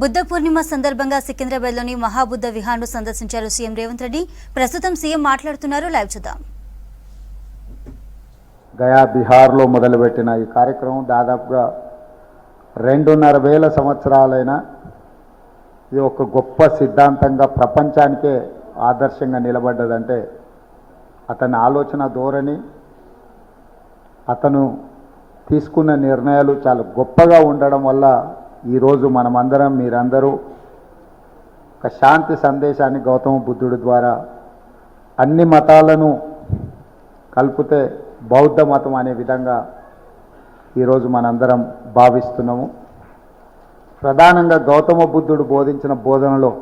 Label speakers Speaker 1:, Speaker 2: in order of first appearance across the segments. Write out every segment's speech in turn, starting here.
Speaker 1: బుద్ధ పూర్ణిమ సందర్భంగా సికింద్రాబాద్లోని మహాబుద్ధ విహార్ను సందర్శించారు సీఎం రేవంత్ రెడ్డి. ప్రస్తుతం సీఎం మాట్లాడుతున్నారు. లైవ్ చూద్దాం.
Speaker 2: గయా బిహార్లో మొదలుపెట్టిన ఈ కార్యక్రమం దాదాపుగా 2,500 సంవత్సరాలైన ఇది ఒక గొప్ప సిద్ధాంతంగా ప్రపంచానికే ఆదర్శంగా నిలబడ్డదంటే అతని ఆలోచన ధోరణి, అతను తీసుకున్న నిర్ణయాలు చాలా గొప్పగా ఉండడం వల్ల ఈరోజు మనమందరం మీరందరూ ఒక శాంతి సందేశాన్ని గౌతమ బుద్ధుడి ద్వారా అన్ని మతాలను కలిపితే బౌద్ధ మతం అనే విధంగా ఈరోజు మనందరం భావిస్తున్నాము. ప్రధానంగా గౌతమ బుద్ధుడు బోధించిన బోధనలో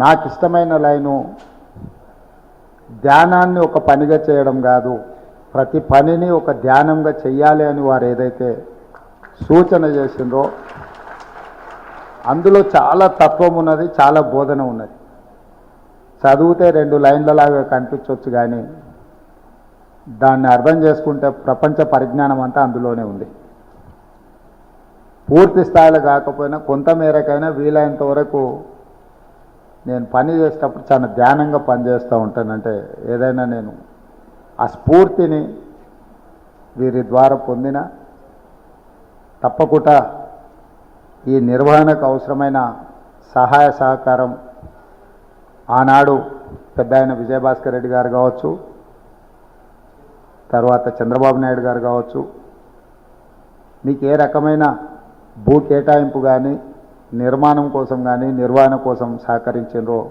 Speaker 2: నాకు ఇష్టమైన లైను, ధ్యానాన్ని ఒక పనిగా చేయడం కాదు, ప్రతి పనిని ఒక ధ్యానంగా చెయ్యాలి అని వారు ఏదైతే సూచన చేసిందో అందులో చాలా తత్వం ఉన్నది, చాలా బోధన ఉన్నది. చదివితే 2 లైన్లలాగా కనిపించవచ్చు, కానీ దాన్ని అర్థం చేసుకుంటే ప్రపంచ పరిజ్ఞానం అంతా అందులోనే ఉంది. పూర్తి స్థాయిలో కాకపోయినా కొంత మేరకైనా వీలైనంత వరకు నేను పని చేసేటప్పుడు చాలా ధ్యానంగా పనిచేస్తూ ఉంటానంటే ఏదైనా నేను ఆ స్ఫూర్తిని వీరి ద్వారా పొందిన తప్పకుండా ఈ నిర్వహణకు అవసరమైన సహాయ సహకారం ఆనాడు పెద్ద ఆయన విజయభాస్కర్ రెడ్డి గారు కావచ్చు, తర్వాత చంద్రబాబు నాయుడు గారు కావచ్చు, మీకు ఏ రకమైన భూ కేటాయింపు కానీ నిర్మాణం కోసం కానీ నిర్వహణ కోసం సహకరించారో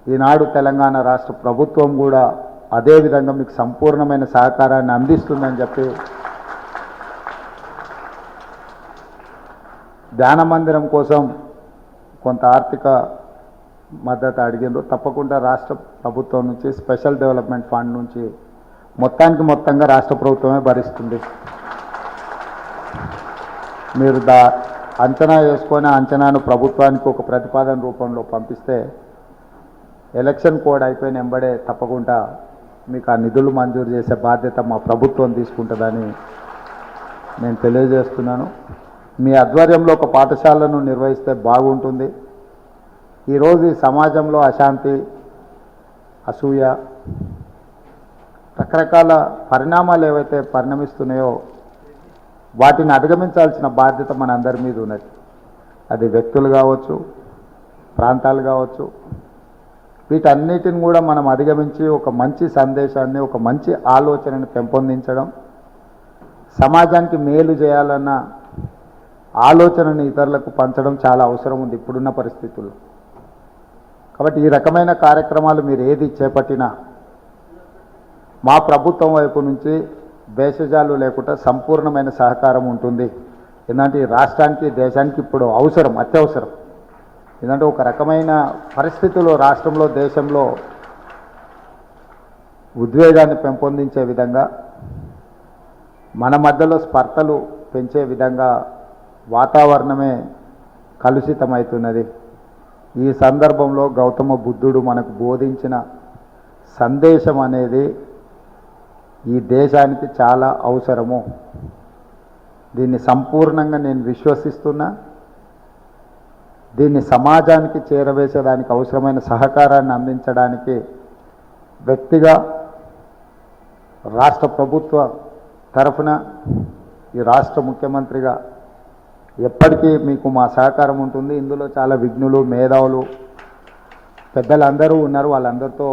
Speaker 2: ఈనాడు తెలంగాణ రాష్ట్ర ప్రభుత్వం కూడా అదేవిధంగా మీకు సంపూర్ణమైన సహకారాన్ని అందిస్తుందని చెప్పి ధ్యాన మందిరం కోసం కొంత ఆర్థిక మద్దతు అడిగిండ్రు. తప్పకుండా రాష్ట్ర ప్రభుత్వం నుంచి స్పెషల్ డెవలప్మెంట్ ఫండ్ నుంచి మొత్తంగా రాష్ట్ర ప్రభుత్వమే భరిస్తుంది. మీరు అంచనా వేసుకొని అంచనాను ప్రభుత్వానికి ఒక ప్రతిపాదన రూపంలో పంపిస్తే ఎలక్షన్ కోడ్ అయిపోయిన వెంబడే తప్పకుండా మీకు ఆ నిధులు మంజూరు చేసే బాధ్యత మా ప్రభుత్వం తీసుకుంటుందని నేను తెలియజేస్తున్నాను. మీ ఆధ్వర్యంలో ఒక పాఠశాలను నిర్వహిస్తే బాగుంటుంది. ఈరోజు ఈ సమాజంలో అశాంతి, అసూయ, రకరకాల పరిణామాలు ఏవైతే పరిణమిస్తున్నాయో వాటిని అధిగమించాల్సిన బాధ్యత మనందరి మీద ఉన్నది. అది వ్యక్తులు కావచ్చు, ప్రాంతాలు కావచ్చు, వీటన్నిటిని కూడా మనం అధిగమించి ఒక మంచి సందేశాన్ని, ఒక మంచి ఆలోచనను పెంపొందించడం, సమాజానికి మేలు చేయాలన్న ఆలోచనని ఇతరులకు పంచడం చాలా అవసరం ఉంది ఇప్పుడున్న పరిస్థితుల్లో. కాబట్టి ఈ రకమైన కార్యక్రమాలు మీరు ఏది చేపట్టినా మా ప్రభుత్వం వైపు నుంచి భేషజాలు లేకుండా సంపూర్ణమైన సహకారం ఉంటుంది. ఎందుకంటే ఈ రాష్ట్రానికి, దేశానికి ఇప్పుడు అవసరం, అత్యవసరం. ఎందుకంటే ఒక రకమైన పరిస్థితులు రాష్ట్రంలో, దేశంలో ఉద్వేగాన్ని పెంపొందించే విధంగా, మన మధ్యలో స్పర్ధలు పెంచే విధంగా వాతావరణమే కలుషితమవుతున్నది. ఈ సందర్భంలో గౌతమ బుద్ధుడు మనకు బోధించిన సందేశం అనేది ఈ దేశానికి చాలా అవసరము. దీన్ని సంపూర్ణంగా నేను విశ్వసిస్తున్నా. దీన్ని సమాజానికి చేరవేసేదానికి అవసరమైన సహకారాన్ని అందించడానికి వ్యక్తిగా, రాష్ట్ర ప్రభుత్వ తరఫున, ఈ రాష్ట్ర ముఖ్యమంత్రిగా ఎప్పటికీ మీకు మా సహకారం ఉంటుంది. ఇందులో చాలా విఘ్నులు, మేధావులు, పెద్దలందరూ ఉన్నారు. వాళ్ళందరితో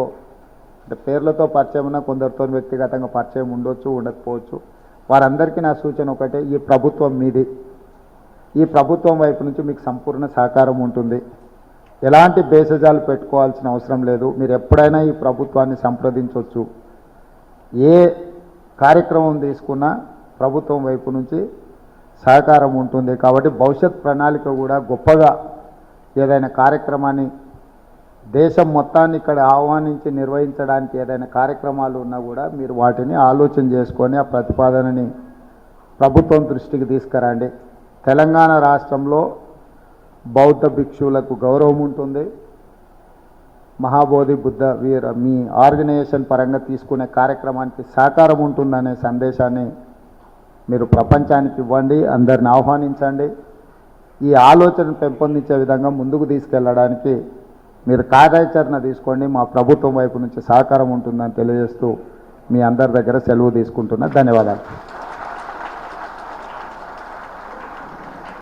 Speaker 2: అంటే పేర్లతో పరిచయం ఉన్న, కొందరితో వ్యక్తిగతంగా పరిచయం ఉండొచ్చు, ఉండకపోవచ్చు. వారందరికీ నా సూచన ఒకటే, ఈ ప్రభుత్వం మీది. ఈ ప్రభుత్వం వైపు నుంచి మీకు సంపూర్ణ సహకారం ఉంటుంది. ఎలాంటి భేషజాలు పెట్టుకోవాల్సిన అవసరం లేదు. మీరు ఎప్పుడైనా ఈ ప్రభుత్వాన్ని సంప్రదించవచ్చు. ఏ కార్యక్రమం తీసుకున్నా ప్రభుత్వం వైపు నుంచి సహకారం ఉంటుంది. కాబట్టి భవిష్యత్ ప్రణాళిక కూడా గొప్పగా ఏదైనా కార్యక్రమాన్ని దేశం మొత్తాన్ని ఇక్కడ ఆహ్వానించి నిర్వహించడానికి ఏదైనా కార్యక్రమాలు ఉన్నా కూడా మీరు వాటిని ఆలోచన చేసుకొని ఆ ప్రతిపాదనని ప్రభుత్వం దృష్టికి తీసుకురండి. తెలంగాణ రాష్ట్రంలో బౌద్ధ భిక్షువులకు గౌరవం ఉంటుంది. మహాబోధి బుద్ధ మీ ఆర్గనైజేషన్ పరంగా తీసుకునే కార్యక్రమానికి సహకారం ఉంటుందనే సందేశాన్ని మీరు ప్రపంచానికి ఇవ్వండి, అందరిని ఆహ్వానించండి. ఈ ఆలోచన పెంపొందించే విధంగా ముందుకు తీసుకెళ్ళడానికి మీరు కార్యాచరణ తీసుకోండి, మా ప్రభుత్వం వైపు నుంచి సహకారం ఉంటుందని తెలియజేస్తూ మీ అందరి దగ్గర సెలవు తీసుకుంటున్నా. ధన్యవాదాలు.